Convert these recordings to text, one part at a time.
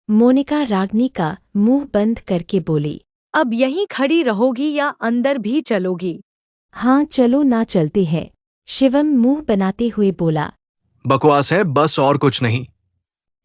मोनिका रागनी का मुंह बंद करके बोली। अब यहीं खड़ी रहोगी या अंदर भी चलोगी? हाँ चलो ना चलते हैं, शिवम मुंह बनाते हुए बोला। बकवास है बस और कुछ नहीं।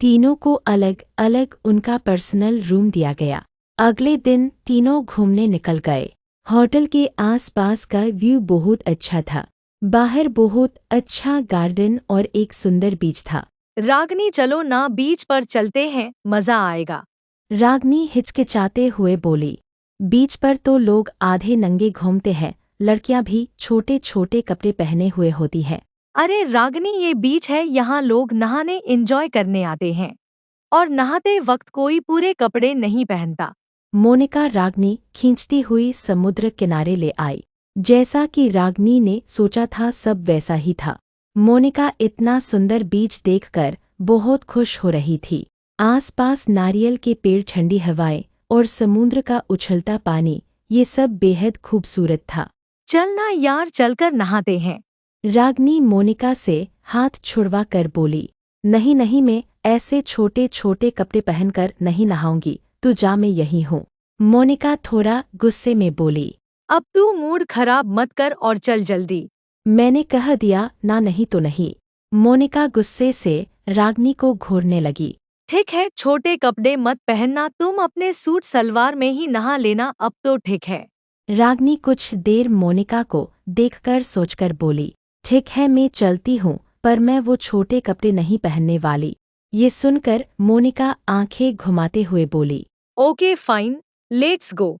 तीनों को अलग अलग उनका पर्सनल रूम दिया गया। अगले दिन तीनों घूमने निकल गए। होटल के आसपास का व्यू बहुत अच्छा था। बाहर बहुत अच्छा गार्डन और एक सुंदर बीच था। रागनी चलो ना बीच पर चलते हैं, मजा आएगा। रागनी हिचकिचाते हुए बोली। बीच पर तो लोग आधे नंगे घूमते हैं, लड़कियां भी छोटे छोटे कपड़े पहने हुए होती हैं। अरे रागनी ये बीच है, यहाँ लोग नहाने एंजॉय करने आते हैं और नहाते वक्त कोई पूरे कपड़े नहीं पहनता। मोनिका रागनी खींचती हुई समुद्र किनारे ले आई। जैसा कि रागनी ने सोचा था सब वैसा ही था। मोनिका इतना सुंदर बीच देखकर बहुत खुश हो रही थी। आसपास नारियल के पेड़, ठंडी हवाएं और समुद्र का उछलता पानी, ये सब बेहद खूबसूरत था। चलना यार, चलकर नहाते हैं। रागनी मोनिका से हाथ छुड़वा कर बोली। नहीं नहीं, मैं ऐसे छोटे छोटे कपड़े पहनकर नहीं नहाऊंगी, तू जा, मैं यही हूँ। मोनिका थोड़ा गुस्से में बोली। अब तू मूड खराब मत कर और चल जल्दी। मैंने कह दिया ना, नहीं तो नहीं। मोनिका गुस्से से रागनी को घूरने लगी। ठीक है, छोटे कपड़े मत पहनना, तुम अपने सूट सलवार में ही नहा लेना, अब तो ठीक है। रागनी कुछ देर मोनिका को देखकर सोचकर बोली। ठीक है, मैं चलती हूँ, पर मैं वो छोटे कपड़े नहीं पहनने वाली। ये सुनकर मोनिका आंखें घुमाते हुए बोली। Okay fine, let's go.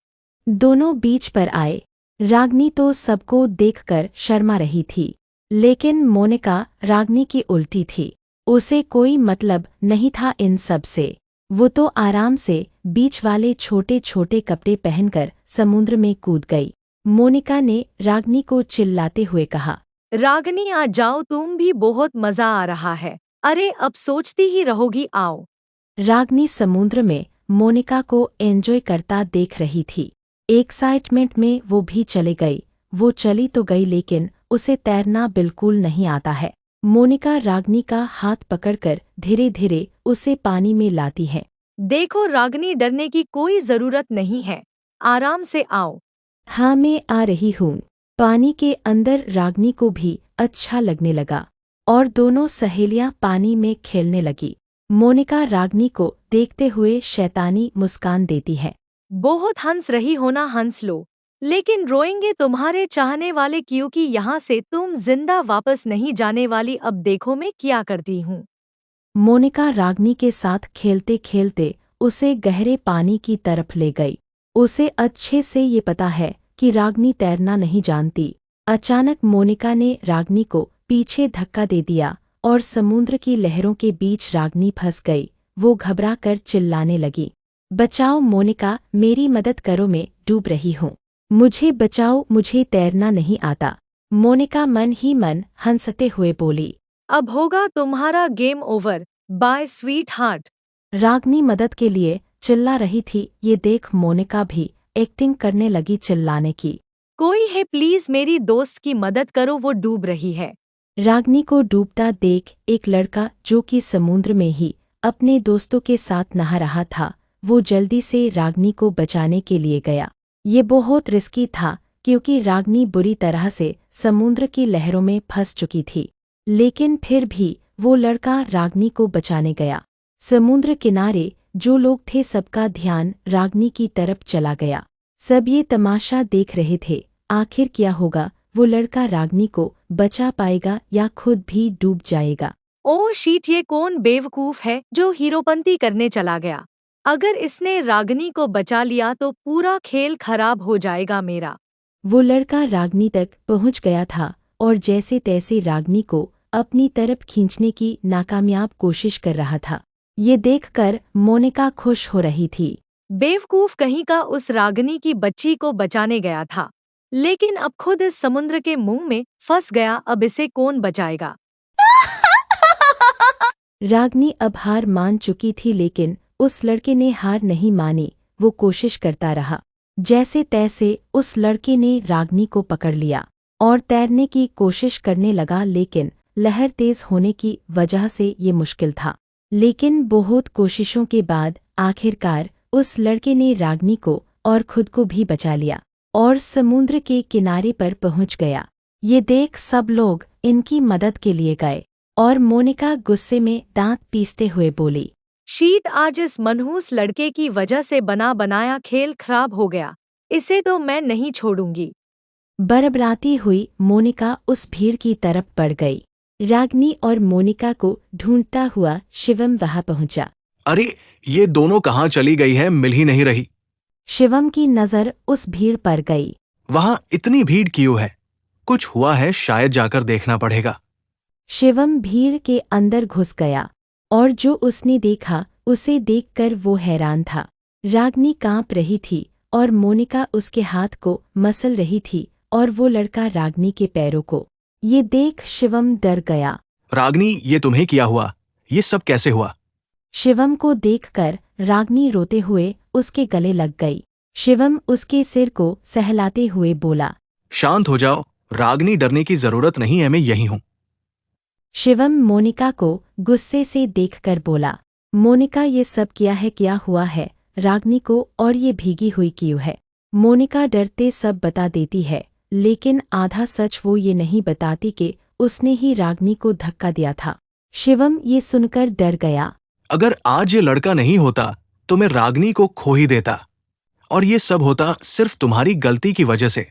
दोनों बीच पर आए। रागनी तो सबको देखकर शर्मा रही थी, लेकिन मोनिका रागनी की उल्टी थी। उसे कोई मतलब नहीं था इन सब से। वो तो आराम से बीच वाले छोटे छोटे कपड़े पहनकर समुद्र में कूद गई। मोनिका ने रागनी को चिल्लाते हुए कहा। रागनी आ जाओ, तुम भी, बहुत मजा आ रहा है। अरे अब सोचती ही रहोगी, आओ। रागनी समुद्र में मोनिका को एंजॉय करता देख रही थी। एक्साइटमेंट में वो भी चले गई। वो चली तो गई, लेकिन उसे तैरना बिल्कुल नहीं आता है। मोनिका रागनी का हाथ पकड़कर धीरे धीरे उसे पानी में लाती है। देखो रागनी, डरने की कोई जरूरत नहीं है, आराम से आओ। हाँ मैं आ रही हूँ। पानी के अंदर रागनी को भी अच्छा लगने लगा और दोनों सहेलियां पानी में खेलने लगी। मोनिका रागनी को देखते हुए शैतानी मुस्कान देती है। बहुत हंस रही हो ना, हंस लो, लेकिन रोएंगे तुम्हारे चाहने वाले, क्योंकि यहाँ से तुम जिंदा वापस नहीं जाने वाली। अब देखो मैं क्या करती हूँ। मोनिका रागनी के साथ खेलते खेलते उसे गहरे पानी की तरफ ले गई। उसे अच्छे से ये पता है कि रागनी तैरना नहीं जानती। अचानक मोनिका ने रागनी को पीछे धक्का दे दिया और समुद्र की लहरों के बीच रागनी फंस गई। वो घबरा कर चिल्लाने लगी। बचाओ मोनिका, मेरी मदद करो, मैं डूब रही हूँ। मुझे बचाओ, मुझे तैरना नहीं आता। मोनिका मन ही मन हंसते हुए बोली। अब होगा तुम्हारा game over, bye sweetheart. Ragini मदद के लिए चिल्ला रही थी। ये देख मोनिका भी एक्टिंग करने लगी चिल्लाने की। कोई है प्लीज, मेरी दोस्त की मदद करो, वो डूब रही है। रागनी को डूबता देख एक लड़का, जो कि समुद्र में ही अपने दोस्तों के साथ नहा रहा था, वो जल्दी से रागनी को बचाने के लिए गया। ये बहुत रिस्की था, क्योंकि रागनी बुरी तरह से समुद्र की लहरों में फंस चुकी थी। लेकिन फिर भी वो लड़का रागनी को बचाने गया। समुद्र किनारे जो लोग थे, सबका ध्यान रागनी की तरफ चला गया। सब ये तमाशा देख रहे थे। आखिर क्या होगा, वो लड़का रागनी को बचा पाएगा या खुद भी डूब जाएगा। ओह शीट, ये कौन बेवकूफ है जो हीरोपंती करने चला गया। अगर इसने रागनी को बचा लिया तो पूरा खेल खराब हो जाएगा मेरा। वो लड़का रागनी तक पहुंच गया था और जैसे तैसे रागनी को अपनी तरफ खींचने की नाकामयाब कोशिश कर रहा था। ये देखकर मोनिका खुश हो रही थी। बेवकूफ कहीं का, उस रागनी की बच्ची को बचाने गया था, लेकिन अब खुद इस समुद्र के मुंह में फंस गया। अब इसे कौन बचाएगा। रागनी अब हार मान चुकी थी, लेकिन उस लड़के ने हार नहीं मानी। वो कोशिश करता रहा। जैसे तैसे उस लड़के ने रागनी को पकड़ लिया और तैरने की कोशिश करने लगा, लेकिन लहर तेज होने की वजह से ये मुश्किल था। लेकिन बहुत कोशिशों के बाद आखिरकार उस लड़के ने रागनी को और खुद को भी बचा लिया और समुद्र के किनारे पर पहुंच गया। ये देख सब लोग इनकी मदद के लिए गए और मोनिका गुस्से में दांत पीसते हुए बोली, शीट, आज इस मनहूस लड़के की वजह से बना बनाया खेल खराब हो गया। इसे तो मैं नहीं छोड़ूंगी। बरबराती हुई मोनिका उस भीड़ की तरफ बढ़ गई। रागनी और मोनिका को ढूंढता हुआ शिवम वहां पहुंचा। अरे, ये दोनों कहाँ चली गई है, मिल ही नहीं रही। शिवम की नज़र उस भीड़ पर गई। वहां इतनी भीड़ क्यों है? कुछ हुआ है, शायद जाकर देखना पड़ेगा। शिवम भीड़ के अंदर घुस गया और जो उसने देखा उसे देखकर वो हैरान था। रागनी कांप रही थी और मोनिका उसके हाथ को मसल रही थी और वो लड़का रागनी के पैरों को। ये देख शिवम डर गया। रागनी, ये तुम्हें किया हुआ? ये सब कैसे हुआ? शिवम को देखकर रागनी रोते हुए उसके गले लग गई। शिवम उसके सिर को सहलाते हुए बोला, शांत हो जाओ रागनी, डरने की जरूरत नहीं है, मैं यही हूं। शिवम मोनिका को गुस्से से देखकर बोला, मोनिका, ये सब क्या हुआ है रागनी को, और ये भीगी हुई क्यों है? मोनिका डरते सब बता देती है, लेकिन आधा सच वो ये नहीं बताती कि उसने ही रागनी को धक्का दिया था। शिवम ये सुनकर डर गया। अगर आज ये लड़का नहीं होता तो मैं रागनी को खो ही देता, और ये सब होता सिर्फ तुम्हारी गलती की वजह से।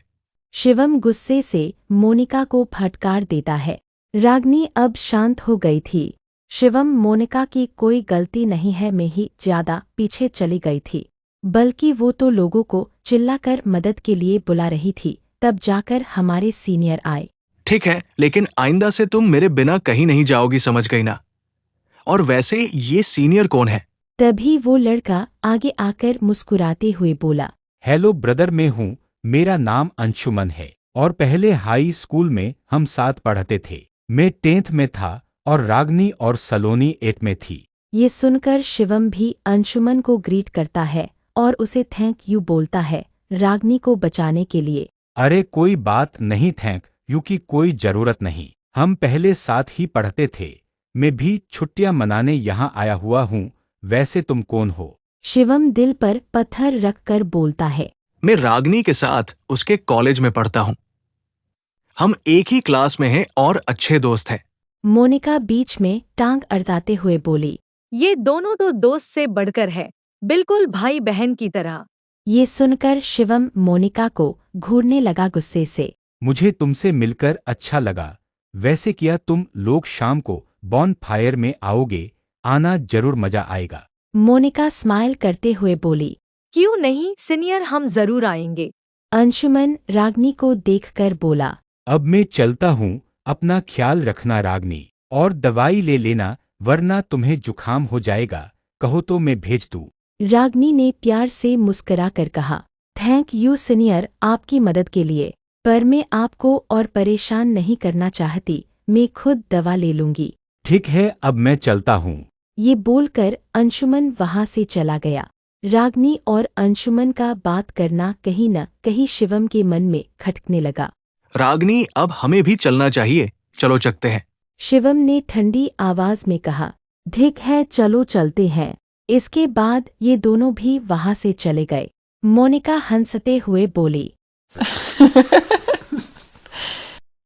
शिवम गुस्से से मोनिका को फटकार देता है। रागनी अब शांत हो गई थी। शिवम, मोनिका की कोई गलती नहीं है, मैं ही ज्यादा पीछे चली गई थी, बल्कि वो तो लोगों को चिल्लाकर मदद के लिए बुला रही थी, तब जाकर हमारे सीनियर आए। ठीक है, लेकिन आइंदा से तुम मेरे बिना कहीं नहीं जाओगी, समझ गई ना? और वैसे ये सीनियर कौन है? तभी वो लड़का आगे आकर मुस्कुराते हुए बोला, हेलो ब्रदर, मैं हूँ। मेरा नाम अंशुमन है और पहले हाई स्कूल में हम साथ पढ़ते थे। मैं 10th में था और रागनी और सलोनी 8 में थी। ये सुनकर शिवम भी अंशुमन को ग्रीट करता है और उसे थैंक यू बोलता है रागनी को बचाने के लिए। अरे कोई बात नहीं, थैंक यू की कोई जरूरत नहीं, हम पहले साथ ही पढ़ते थे। मैं भी छुट्टियां मनाने यहाँ आया हुआ हूँ। वैसे तुम कौन हो? शिवम दिल पर पत्थर रखकर बोलता है, मैं रागनी के साथ उसके कॉलेज में पढ़ता हूं। हम एक ही क्लास में हैं और अच्छे दोस्त हैं। मोनिका बीच में टांग अड़ाते हुए बोली, ये दोनों तो दोस्त से बढ़कर है, बिल्कुल भाई बहन की तरह। ये सुनकर शिवम मोनिका को घूरने लगा गुस्से से। मुझे तुमसे मिलकर अच्छा लगा। वैसे क्या तुम लोग शाम को बॉन फायर में आओगे? आना, जरूर मजा आएगा। मोनिका स्माइल करते हुए बोली, क्यों नहीं सीनियर, हम जरूर आएंगे। अंशुमन रागनी को देखकर बोला, अब मैं चलता हूँ, अपना ख्याल रखना रागनी, और दवाई ले लेना वरना तुम्हें जुकाम हो जाएगा। कहो तो मैं भेज दूँ। रागनी ने प्यार से मुस्कुराकर कहा, थैंक यू सीनियर आपकी मदद के लिए, पर मैं आपको और परेशान नहीं करना चाहती, मैं खुद दवा ले लूंगी। ठीक है, अब मैं चलता हूँ। ये बोलकर अंशुमन वहां से चला गया। रागनी और अंशुमन का बात करना कहीं न कहीं शिवम के मन में खटकने लगा। रागनी, अब हमें भी चलना चाहिए, चलो चलते हैं। शिवम ने ठंडी आवाज में कहा, ठीक है चलो चलते हैं। इसके बाद ये दोनों भी वहां से चले गए। मोनिका हंसते हुए बोली,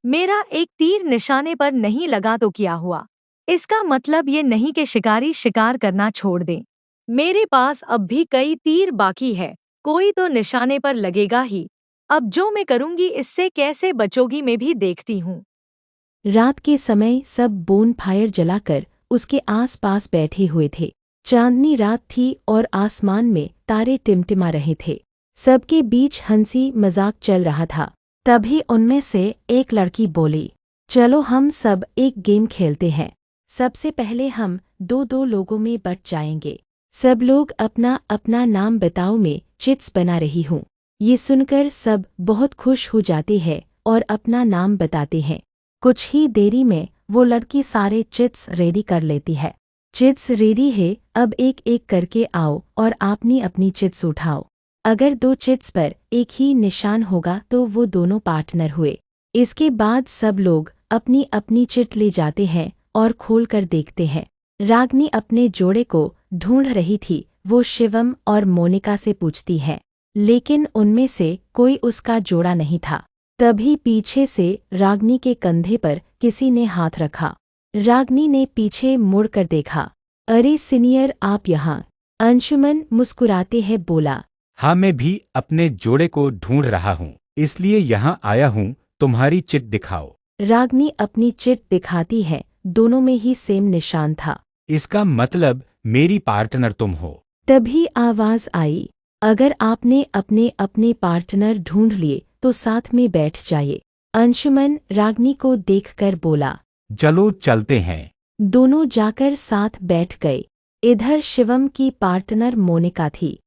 मेरा एक तीर निशाने पर नहीं लगा तो क्या हुआ? इसका मतलब ये नहीं कि शिकारी शिकार करना छोड़ दें। मेरे पास अब भी कई तीर बाकी है, कोई तो निशाने पर लगेगा ही। अब जो मैं करूंगी इससे कैसे बचोगी मैं भी देखती हूँ। रात के समय सब बोन फायर जलाकर उसके आसपास बैठे हुए थे। चांदनी रात थी और आसमान में तारे टिमटिमा रहे थे। सबके बीच हंसी मजाक चल रहा था। तभी उनमें से एक लड़की बोली, चलो हम सब एक गेम खेलते हैं। सबसे पहले हम दो लोगों में बट जाएंगे। सब लोग अपना अपना नाम बताओ, मैं चिट्स बना रही हूँ। ये सुनकर सब बहुत खुश हो जाते हैं और अपना नाम बताते हैं। कुछ ही देरी में वो लड़की सारे चिट्स रेडी कर लेती है। चिट्स रेडी है, अब एक एक करके आओ और अपनी अपनी चिट्स उठाओ। अगर 2 चिट्स पर एक ही निशान होगा तो वो दोनों पार्टनर हुए। इसके बाद सब लोग अपनी अपनी चिट ले जाते हैं और खोल कर देखते हैं। रागनी अपने जोड़े को ढूंढ रही थी, वो शिवम और मोनिका से पूछती है, लेकिन उनमें से कोई उसका जोड़ा नहीं था। तभी पीछे से रागनी के कंधे पर किसी ने हाथ रखा। रागनी ने पीछे मुड़कर देखा। अरे सीनियर, आप यहाँ? अंशुमन मुस्कुराते है बोला। हाँ, मैं भी अपने जोड़े को ढूंढ रहा हूँ, इसलिए यहाँ आया हूँ। तुम्हारी चिट दिखाओ। रागनी अपनी चिट दिखाती है। दोनों में ही सेम निशान था। इसका मतलब मेरी पार्टनर तुम हो। तभी आवाज आई, अगर आपने अपने अपने पार्टनर ढूंढ लिए तो साथ में बैठ जाइए। अंशुमन रागनी को देखकर बोला। चलो चलते हैं। दोनों जाकर साथ बैठ गए। इधर शिवम की पार्टनर मोनिका थी।